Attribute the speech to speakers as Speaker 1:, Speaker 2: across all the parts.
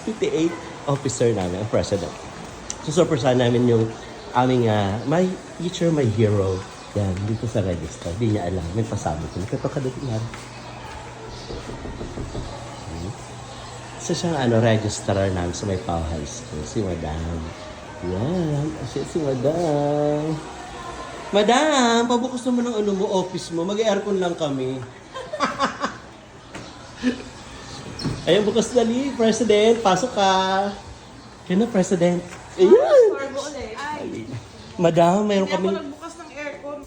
Speaker 1: SPTA officer namin, ang president. So, surpresahan namin yung aming, my teacher, my hero. Yan, dito sa register. Hindi niya alam. May pasabi ko. Ito ka dito yan. Isa siyang registrar namin sa May Pao High School. Si Madam. Yan. Si Madam. Madam, pabukas naman ng mo, office mo. Mag-aircon lang kami. Ayun, bukas dali. President, pasok ka. Kaya na, President. Ayan. Madam, mayroon kaming...
Speaker 2: nagbukas ng aircon.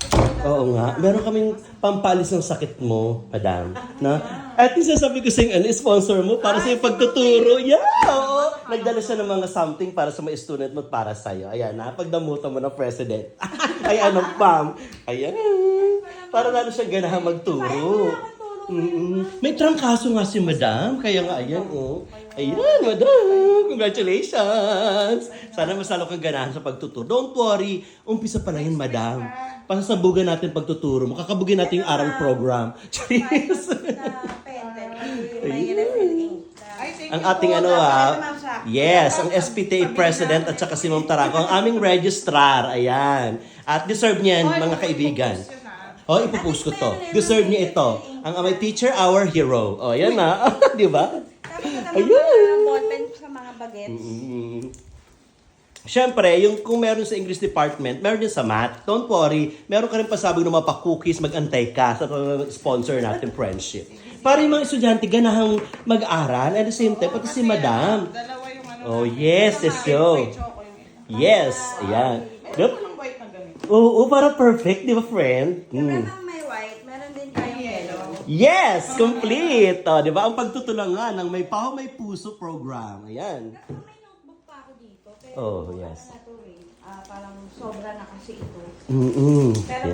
Speaker 1: Oo nga. Meron kaming pampalis ng sakit mo, Madam. Na? At isasabi ko sa'yo, sponsor mo para sa iyong pagtuturo. Yeah! Oo. Nagdala siya ng mga something para sa mga student mo at para sa'yo. Ayan, pagdamutan mo ng president. Ay, anong pam? Ayan. Para lalo siyang ganahang magturo. May trangkaso nga si Madam. Kaya nga, ayan, oh. Ayan, Madam. Congratulations. Sana masalo kang ganahan sa pagtuturo. Don't worry. Umpisa pa lang yun, Madam. Pasasabugan natin pagtuturo mo. Kakabugin natin yung aral program. Cheers. Ang ating yes, ang SPTA President at saka si Ma'am Taranco, ang aming registrar, ayan. At deserve niyan, mga kaibigan. Ipupost ko to. Deserve niya ito. Ang my teacher, our hero. Ayan na. Di ba?
Speaker 3: Ayun! Ballpen sa mga bagets.
Speaker 1: Siyempre, yung kung meron sa English department, meron din sa math. Don't worry, meron ka rin pasabog ng mga pa-cookies, mag-antay ka sa sponsor natin, friendship. Para yung mga estudyante, ganahang mag-aral. At the same time, pati si Madam.
Speaker 2: Dalawa yung
Speaker 1: Oh, yes, yes, yo. Yes, ayan.
Speaker 2: Meron ng white na ganito.
Speaker 1: Oo, para perfect, di ba, friend?
Speaker 3: Meron may white, meron din tayong yellow.
Speaker 1: Yes, complete. Di ba? Ang pagtutulungan ng May Pao May Puso program. Ayan.
Speaker 3: May notebook pa ako dito. Pero
Speaker 1: Oh, yes.
Speaker 3: parang sobra na kasi ito.
Speaker 1: Mm-mm.
Speaker 3: Pero